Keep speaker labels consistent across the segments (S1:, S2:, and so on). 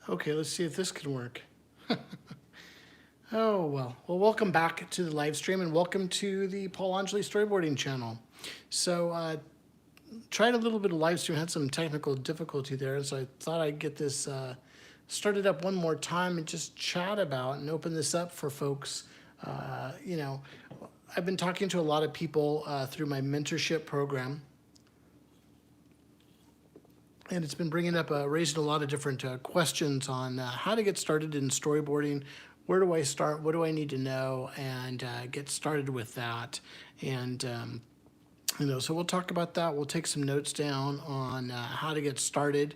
S1: Okay, let's see if this can work. Oh, well, welcome back to the live stream and welcome to the Paul Anjali Storyboarding channel. So, tried a little bit of live stream, had some technical difficulty there, so I thought I'd get this started up one more time and just chat about and open this up for folks. Uh, you know, I've been talking to a lot of people through my mentorship program, and it's been bringing up, raising a lot of different questions on how to get started in storyboarding. Where do I start? What do I need to know? And get started with that. And so we'll talk about that. We'll take some notes down on how to get started.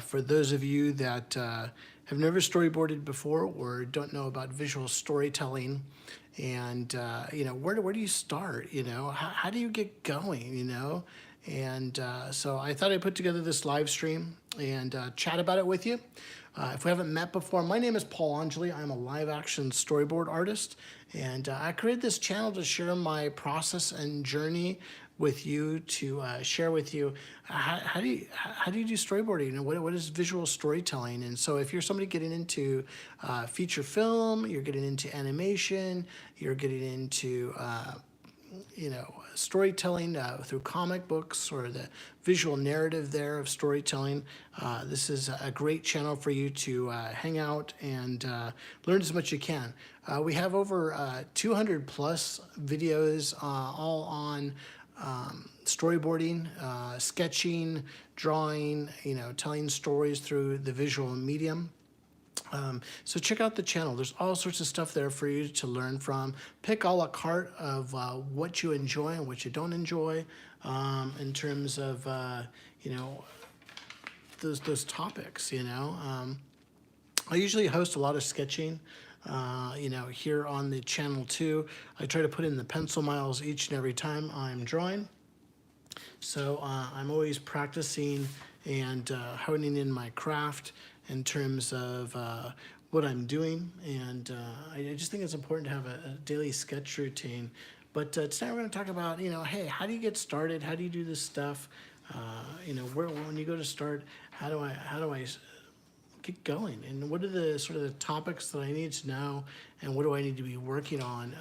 S1: For those of you that have never storyboarded before or don't know about visual storytelling, and where do you start? How do you get going? And so I thought I'd put together this live stream and chat about it with you. If we haven't met before, my name is Paul Anjali. I'm a live action storyboard artist, and I created this channel to share my process and journey with you, to share with you how do you do storyboarding, and what is visual storytelling. And so if you're somebody getting into feature film, you're getting into animation, you're getting into storytelling through comic books or the visual narrative there of storytelling, this is a great channel for you to hang out and learn as much as you can. We have over 200 plus videos all on storyboarding, sketching, drawing, telling stories through the visual medium. So check out the channel. There's all sorts of stuff there for you to learn from. Pick a la carte of what you enjoy and what you don't enjoy, in terms of those topics. I usually host a lot of sketching. Here on the channel too. I try to put in the pencil miles each and every time I'm drawing. So I'm always practicing and honing in my craft in terms of what I'm doing. And I just think it's important to have a daily sketch routine. But tonight we're going to talk about, hey, how do you get started? How do you do this stuff? When you go to start, how do I get going? And what are the sort of the topics that I need to know? And what do I need to be working on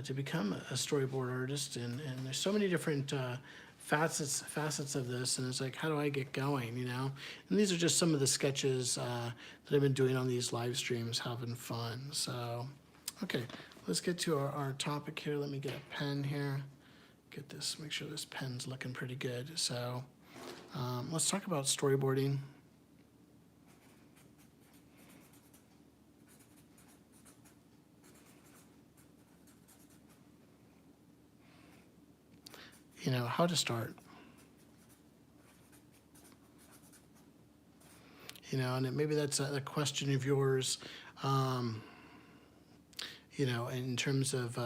S1: to become a storyboard artist? And there's so many different facets of this, and it's like, how do I get going? And these are just some of the sketches that I've been doing on these live streams, having fun. So, okay, let's get to our topic here. Let me get a pen here. Get this, make sure this pen's looking pretty good. So, let's talk about storyboarding. How to start. And maybe that's a question of yours, in terms of,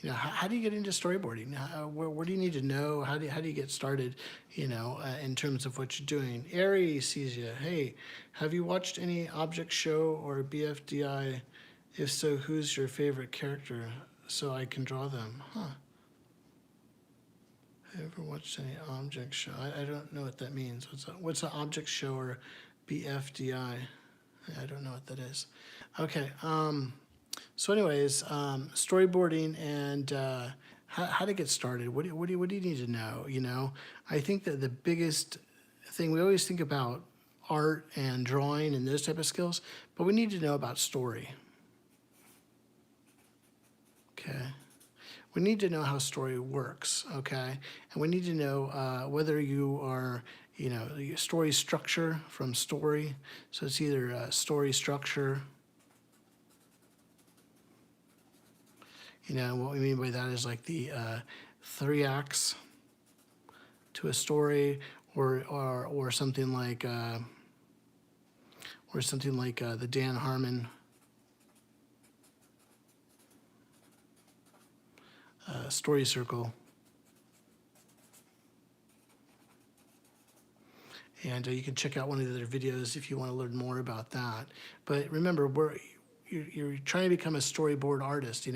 S1: how do you get into storyboarding? Where do you need to know? How do you get started, in terms of what you're doing? Aries sees you. Hey, have you watched any object show or BFDI? If so, who's your favorite character so I can draw them? Huh. Have you ever watched any object show? I don't know what that means. What's an object show or BFDI? I don't know what that is. Okay. So anyways, storyboarding and how to get started. What do you need to know? I think that the biggest thing, we always think about art and drawing and those type of skills, but we need to know about story. Okay. We need to know how story works, okay? And we need to know whether you are, story structure from story. So it's either story structure. What we mean by that is like the 3 acts to a story, or something like the Dan Harmon story circle. And you can check out one of the other videos if you want to learn more about that. But remember, you're trying to become a storyboard artist,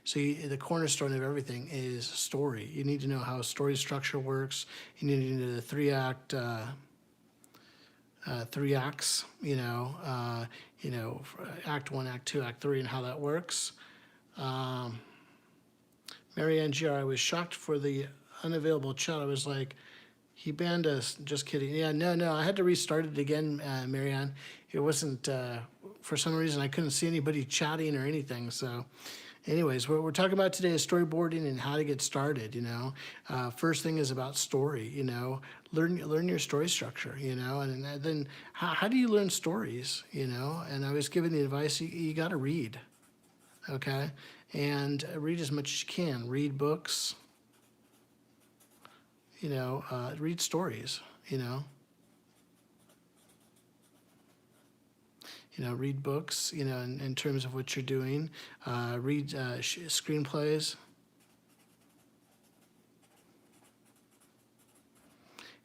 S1: So the cornerstone of everything is story. You need to know how story structure works. You need to know the 3-act three acts, act one, act two, act three, and how that works. Marianne GR, I was shocked for the unavailable chat. I was like, he banned us. Just kidding. Yeah, no. I had to restart it again, Marianne. It wasn't, for some reason, I couldn't see anybody chatting or anything. So, anyways, what we're talking about today is storyboarding and how to get started. First thing is about story. Learn your story structure. And then how do you learn stories? And I was given the advice you got to read. Okay, and read as much as you can. Read books. Read stories. Read books. In terms of what you're doing. Read screenplays.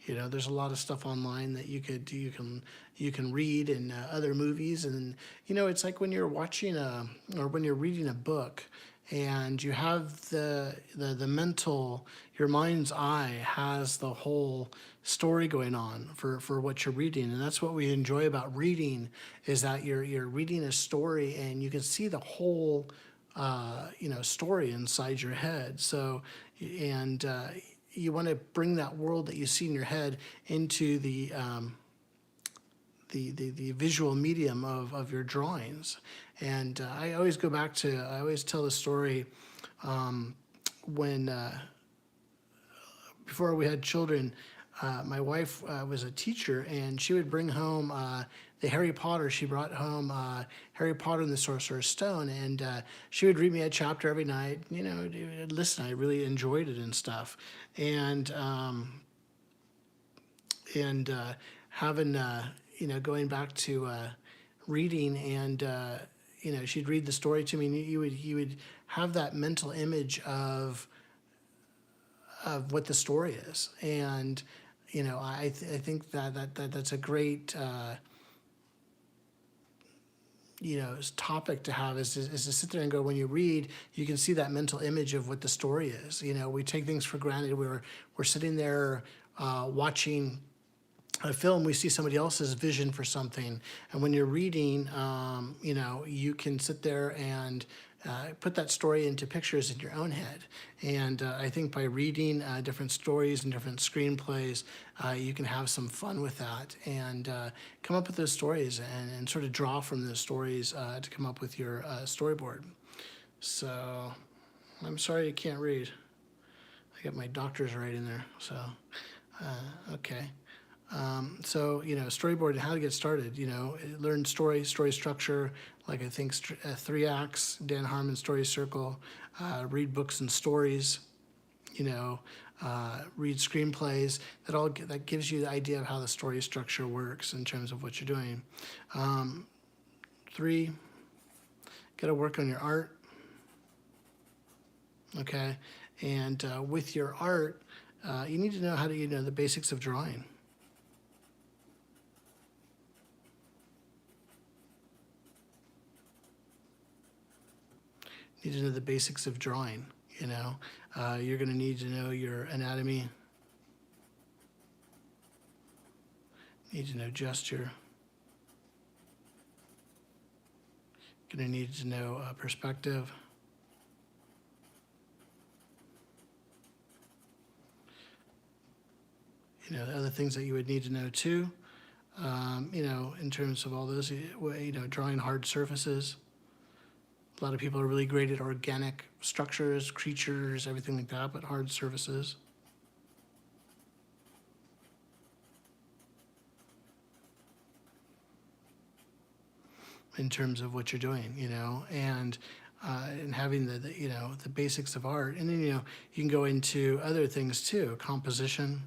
S1: There's a lot of stuff online that you can read in other movies, and it's like when you're watching or when you're reading a book, and you have the mental, your mind's eye has the whole story going on for what you're reading, and that's what we enjoy about reading, is that you're reading a story and you can see the whole story inside your head. So and you want to bring that world that you see in your head into the visual medium of your drawings. And I always tell the story when before we had children, my wife was a teacher, and she would bring home the Harry Potter. She brought home Harry Potter and the Sorcerer's Stone, and she would read me a chapter every night. Listen, I really enjoyed it and stuff, and having going back to reading, and she'd read the story to me, and you would have that mental image of what the story is. And I think that's a great topic to have, is to sit there and go, when you read, you can see that mental image of what the story is. We take things for granted. We're sitting there watching a film, we see somebody else's vision for something, and when you're reading, you can sit there and put that story into pictures in your own head. And I think by reading different stories and different screenplays, you can have some fun with that, and come up with those stories, and sort of draw from those stories to come up with your storyboard. So I'm sorry you can't read. I got my doctor's right in there. So okay. So storyboard and how to get started. Learn story structure. Like I think three acts. Dan Harmon's Story Circle. Read books and stories. Read screenplays. That gives you the idea of how the story structure works in terms of what you're doing. 3, got to work on your art. Okay, and with your art, you need to know how to the basics of drawing. You need to know the basics of drawing. You're going to need to know your anatomy. Need to know gesture. Going to need to know perspective. The other things that you would need to know too. In terms of all those, drawing hard surfaces. A lot of people are really great at organic structures, creatures, everything like that, but hard surfaces. In terms of what you're doing, and having the basics of art. And then, you can go into other things too, composition.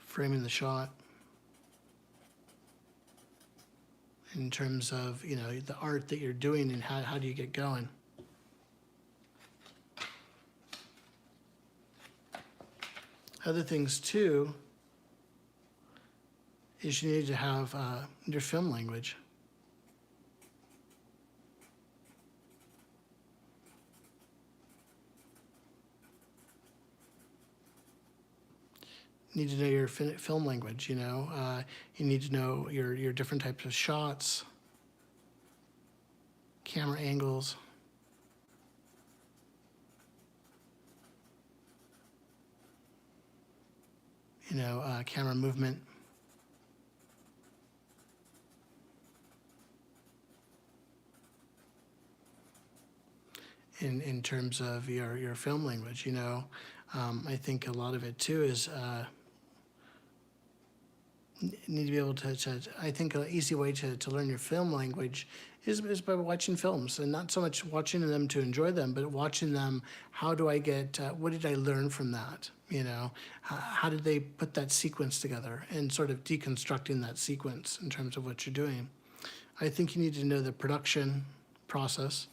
S1: Framing the shot. In terms of, the art that you're doing, and how do you get going. Other things too is you need to have your film language. need to know your film language. You need to know your different types of shots, camera angles, camera movement. In terms of your film language, I think a lot of it too is need to be able to I think an easy way to learn your film language is by watching films, and not so much watching them to enjoy them, but watching them. How do I get, what did I learn from that? How did they put that sequence together, and sort of deconstructing that sequence in terms of what you're doing. I think you need to know the production process.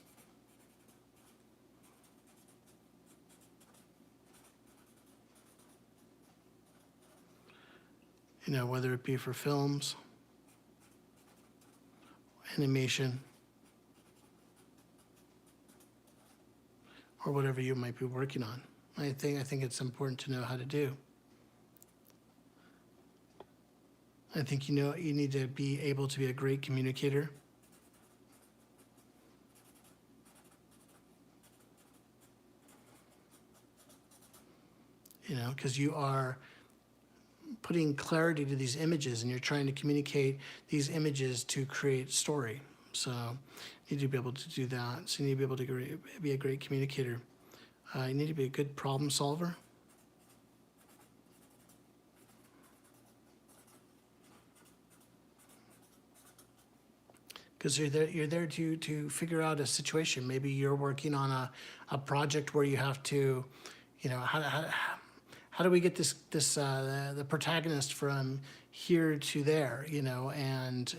S1: Whether it be for films, animation, or whatever you might be working on. I think it's important to know how to do. I think you need to be able to be a great communicator. Because you are putting clarity to these images, and you're trying to communicate these images to create story. So you need to be able to do that. So you need to be able to be a great communicator. You need to be a good problem solver. Because you're there to figure out a situation. Maybe you're working on a project where you have to, how do we get the protagonist from here to there, and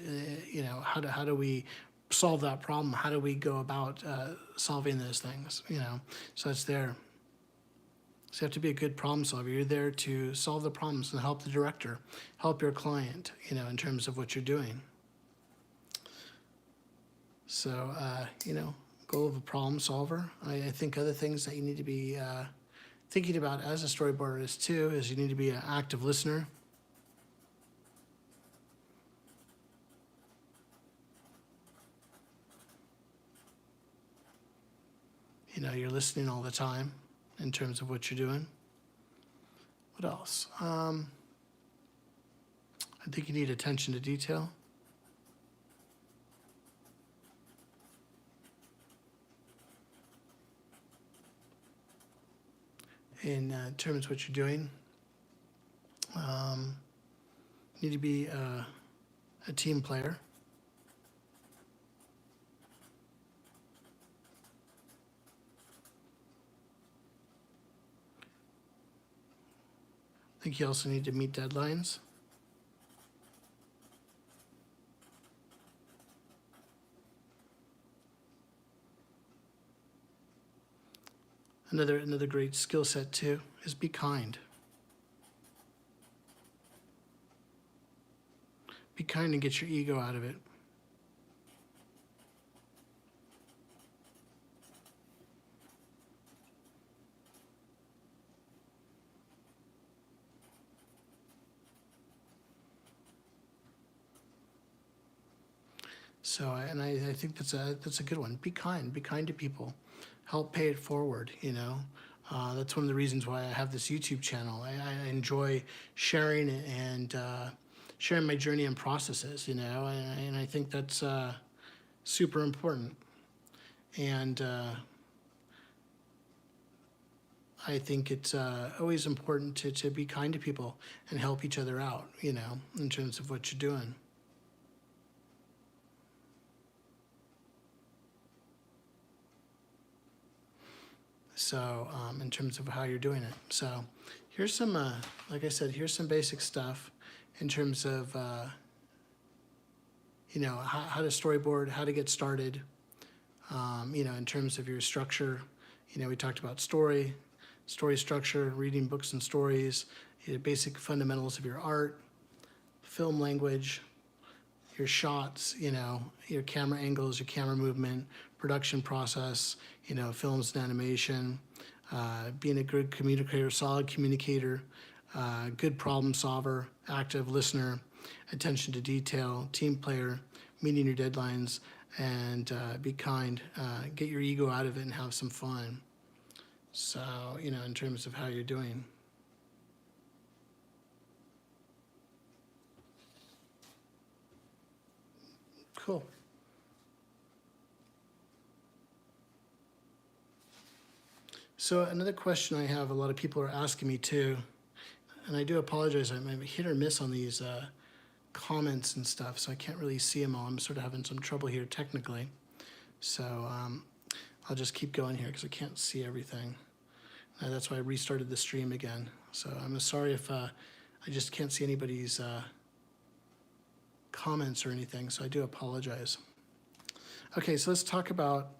S1: how do we solve that problem? How do we go about solving those things, So it's there. So you have to be a good problem solver. You're there to solve the problems and help the director, help your client, in terms of what you're doing. So, goal of a problem solver. I think other things that you need to be thinking about as a storyboarder is you need to be an active listener. You're listening all the time in terms of what you're doing. What else? I think you need attention to detail. In terms of what you're doing, you need to be a team player. I think you also need to meet deadlines. Another great skill set too is be kind. Be kind and get your ego out of it. So, and I think that's a good one. Be kind. Be kind to people. Help pay it forward. That's one of the reasons why I have this YouTube channel. I enjoy sharing and sharing my journey and processes. And I think that's super important. And I think it's always important to be kind to people and help each other out. In terms of what you're doing. So in terms of how you're doing it. So here's some, like I said, here's some basic stuff in terms of, how to storyboard, how to get started, in terms of your structure. We talked about story structure, reading books and stories, basic fundamentals of your art, film language, your shots, your camera angles, your camera movement, production process, films and animation, being a good communicator, solid communicator, good problem solver, active listener, attention to detail, team player, meeting your deadlines, and be kind. Get your ego out of it and have some fun. So, in terms of how you're doing. Cool. So another question I have, a lot of people are asking me too, and I do apologize, I'm hit or miss on these comments and stuff, so I can't really see them all. I'm sort of having some trouble here technically. So I'll just keep going here because I can't see everything. That's why I restarted the stream again. So I'm sorry if I just can't see anybody's comments or anything, so I do apologize. Okay, so let's talk about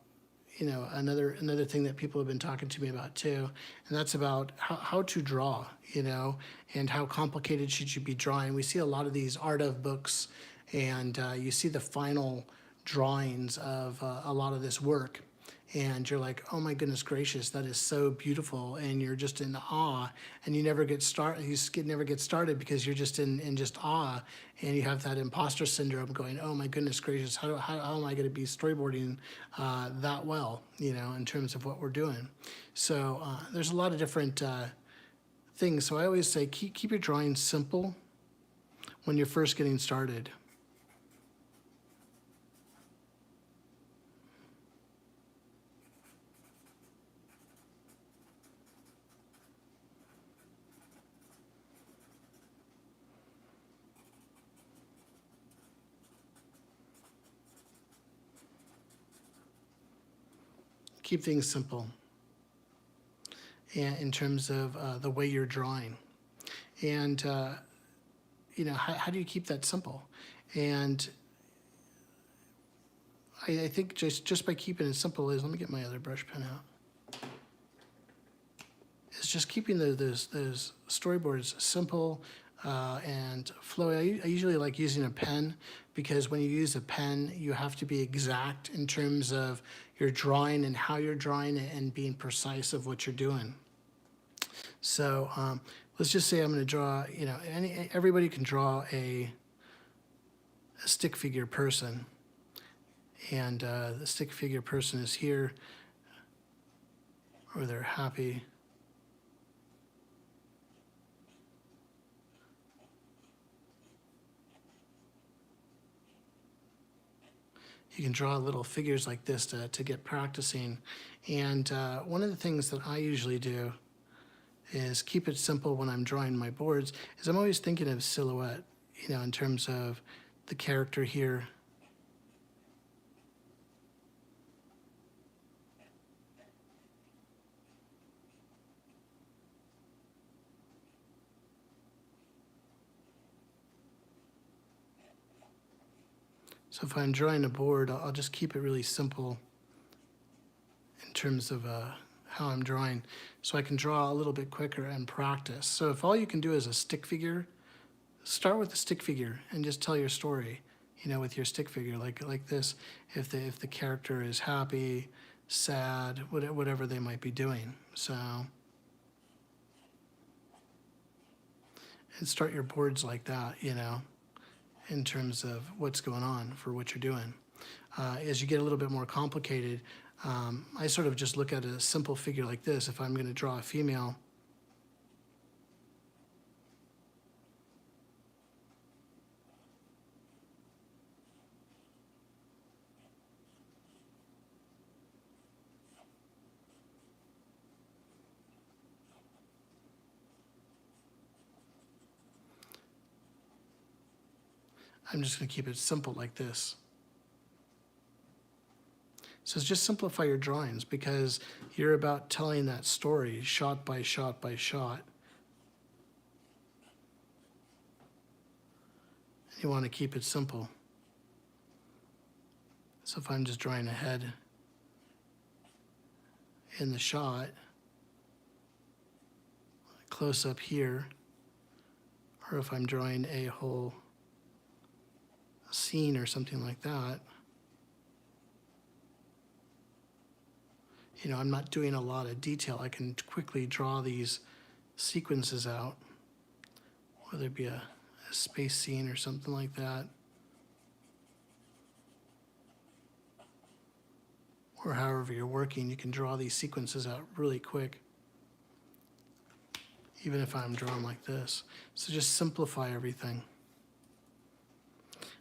S1: another thing that people have been talking to me about too, and that's about how to draw, and how complicated should you be drawing. We see a lot of these art of books, and you see the final drawings of a lot of this work, and you're like, oh my goodness gracious, that is so beautiful, and you're just in awe, and you never get started because you're just in just awe, and you have that imposter syndrome going, oh my goodness gracious, how am I going to be storyboarding that well, in terms of what we're doing. So there's a lot of different things. So I always say keep your drawings simple when you're first getting started. Keep things simple, and in terms of the way you're drawing, and how do you keep that simple? And I think just by keeping it simple is, let me get my other brush pen out. It's just keeping those storyboards simple and flowy. I usually like using a pen because when you use a pen, you have to be exact in terms of your drawing and how you're drawing it and being precise of what you're doing. So let's just say I'm going to draw, everybody can draw a stick figure person. And the stick figure person is here, or they're happy. You can draw little figures like this to get practicing. And one of the things that I usually do is keep it simple when I'm drawing my boards, is I'm always thinking of silhouette, in terms of the character here. So if I'm drawing a board, I'll just keep it really simple in terms of how I'm drawing, so I can draw a little bit quicker and practice. So if all you can do is a stick figure, start with the stick figure and just tell your story, with your stick figure, like this. If the character is happy, sad, whatever they might be doing. So, and start your boards like that, in terms of what's going on for what you're doing. As you get a little bit more complicated, I sort of just look at a simple figure like this. If I'm going to draw a female, I'm just going to keep it simple like this. So just simplify your drawings, because you're about telling that story shot by shot by shot. You want to keep it simple. So if I'm just drawing a head in the shot, close up here, or if I'm drawing a whole scene or something like that, I'm not doing a lot of detail. I can quickly draw these sequences out. whether it be a space scene or something like that. Or however you're working, you can draw these sequences out really quick, even if I'm drawing like this. So just simplify everything.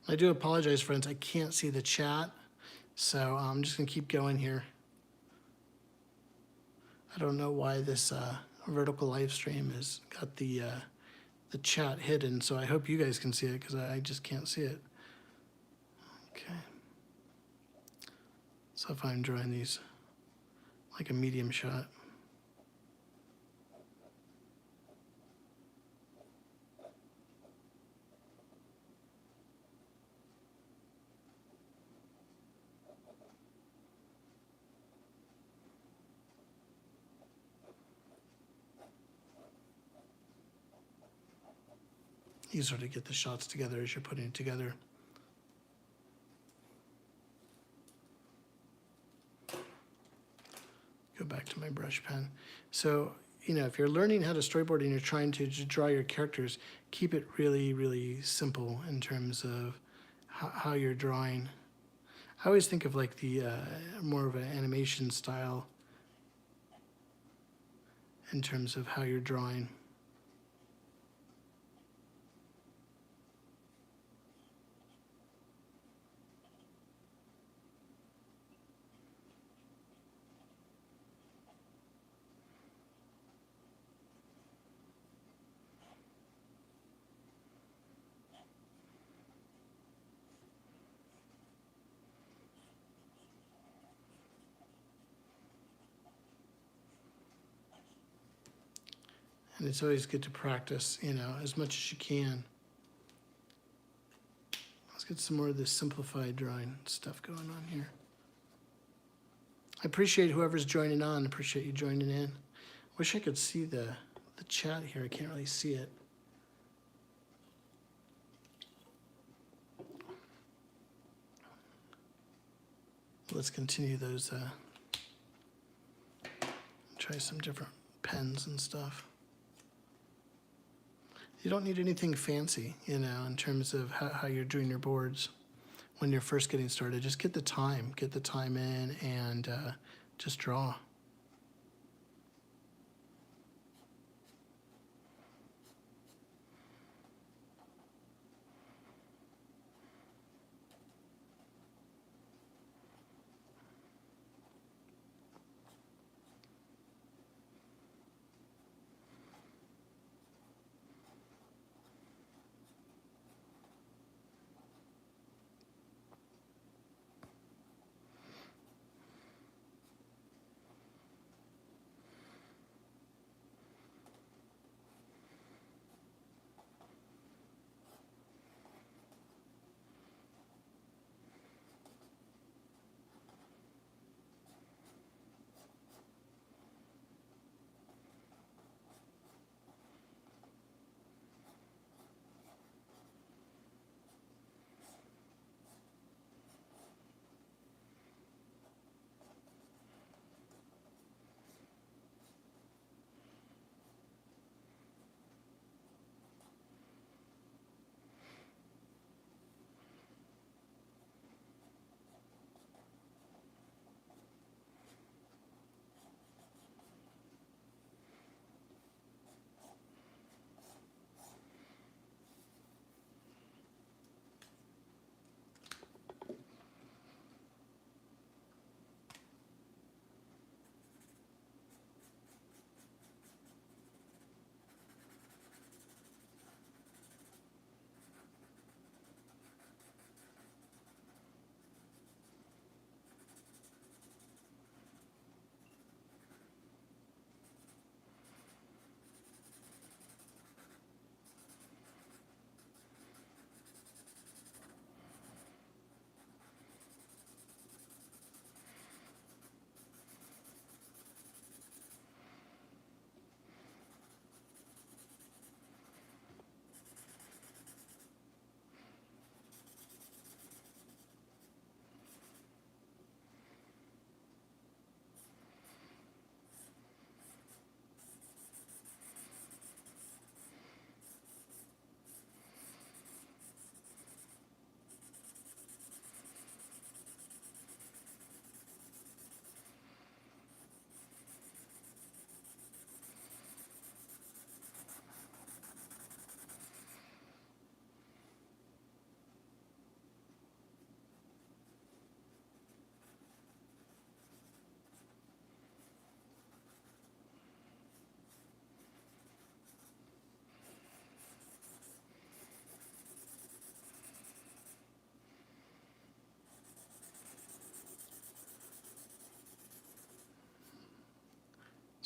S1: I do apologize, friends, I can't see the chat, so I'm just gonna keep going here. I don't know why this vertical live stream has got the chat hidden, so I hope you guys can see it because I just can't see it. Okay. So if I'm drawing these like a medium shot. You sort of get the shots together as you're putting it together. Go back to my brush pen. So, you know, if you're learning how to storyboard and you're trying to draw your characters, keep it really, really simple in terms of how you're drawing. I always think of like the more of an animation style in terms of how you're drawing. And it's always good to practice, you know, as much as you can. Let's get some more of this simplified drawing stuff going on here. I appreciate whoever's joining on. Appreciate you joining in. Wish I could see the chat here. I can't really see it. Let's continue those, try some different pens and stuff. You don't need anything fancy, you know, in terms of how you're doing your boards when you're first getting started. Just get the time in and just draw.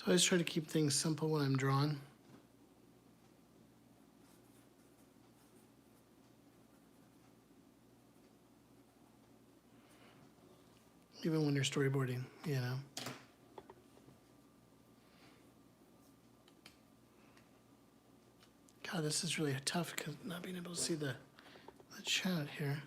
S1: I always try to keep things simple when I'm drawing. Even when you're storyboarding, you know. God, this is really tough because not being able to see the chat here.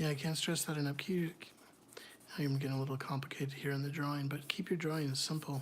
S1: Yeah, I can't stress that enough. I'm getting a little complicated here in the drawing, but keep your drawings simple.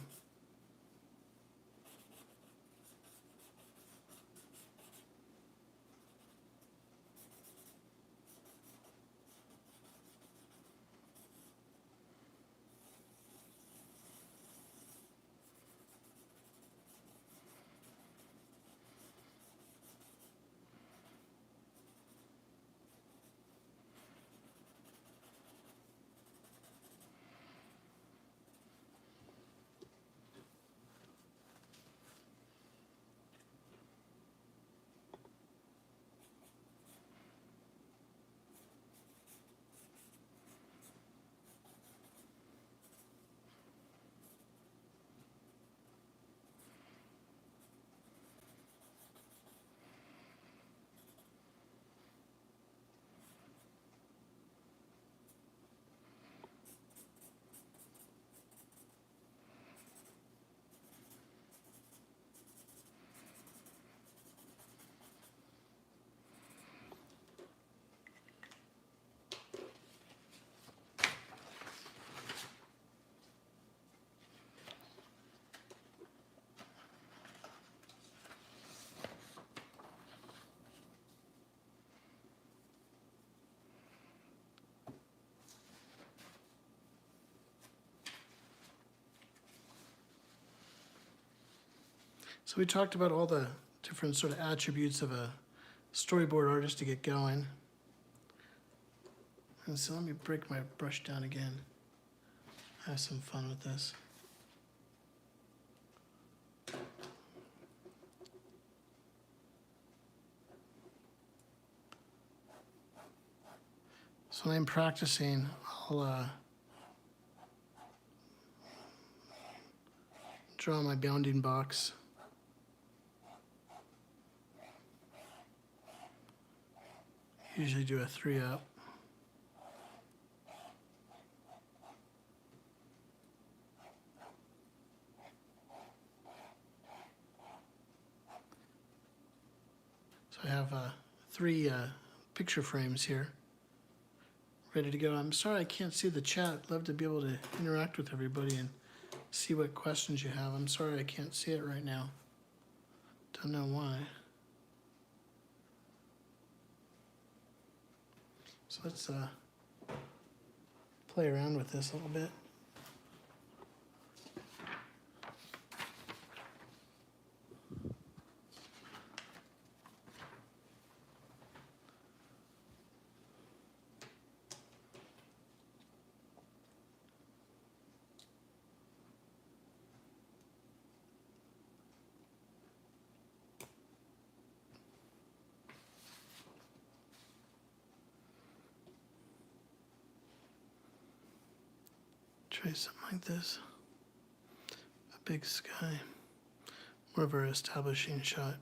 S1: So we talked about all the different sort of attributes of a storyboard artist to get going. And so let me break my brush down again. Have some fun with this. So when I'm practicing, I'll draw my bounding box. Usually do a 3-up. So I have 3 picture frames here ready to go. I'm sorry I can't see the chat. I'd love to be able to interact with everybody and see what questions you have. I'm sorry I can't see it right now. Don't know why. So let's play around with this a little bit. Try something like this. A big sky. More of our establishing shot.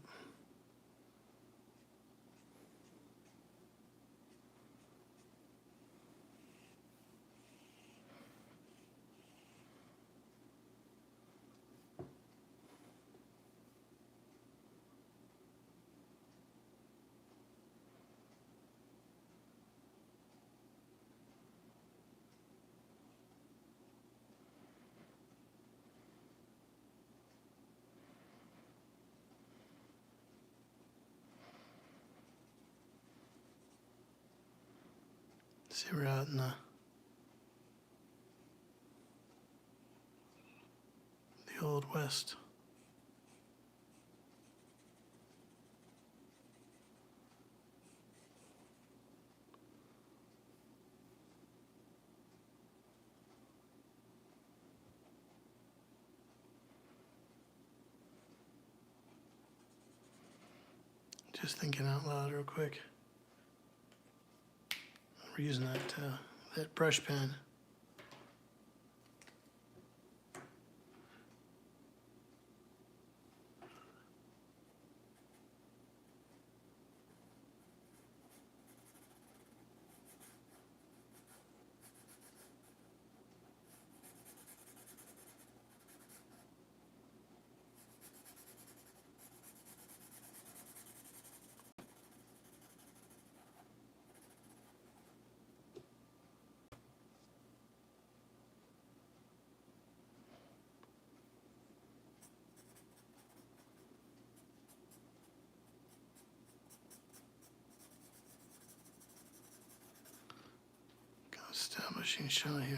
S1: See, we're out in the Old West. Just thinking out loud real quick. We're using that brush pen. Establishing shot here.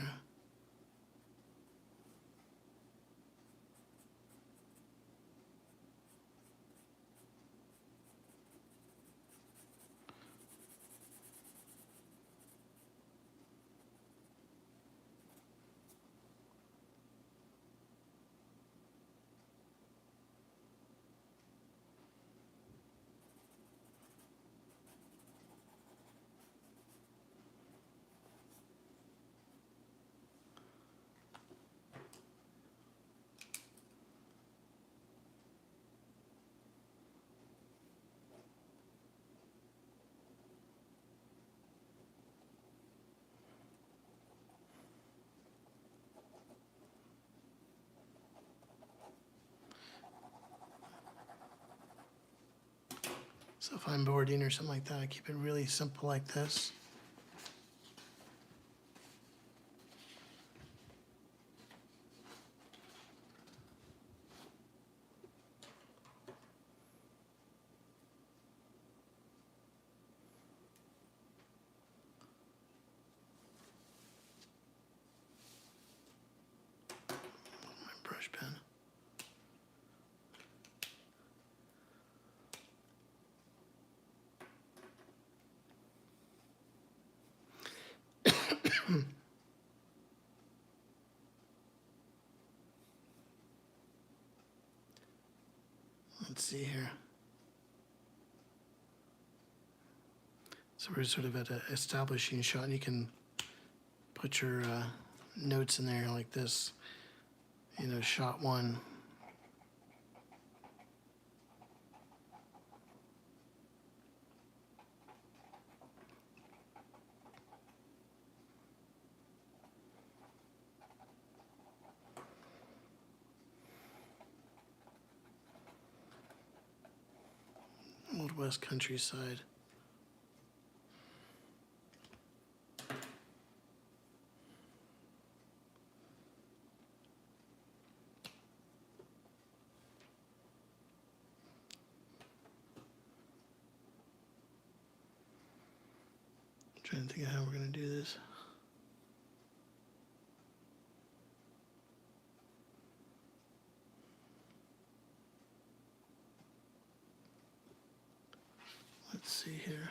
S1: So if I'm boarding or something like that, I keep it really simple like this. My brush pen. Let's see here. So we're sort of at an establishing shot, and you can put your notes in there like this. You know, shot 1, Midwest countryside. I'm trying to think of how we're going to do this. Let's see here.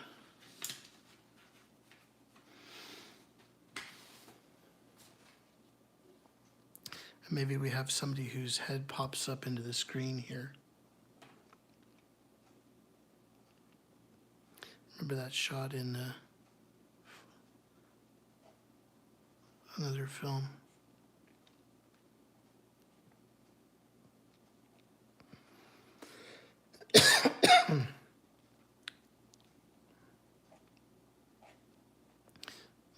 S1: Maybe we have somebody whose head pops up into the screen here. Remember that shot in another film?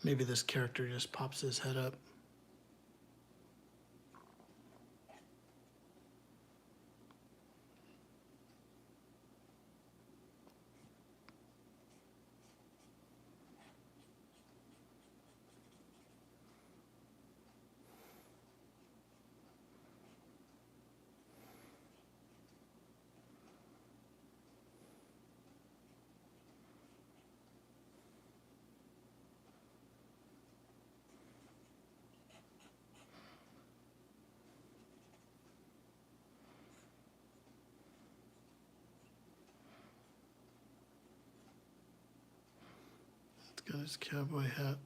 S1: Maybe this character just pops his head up. Got his cowboy hat.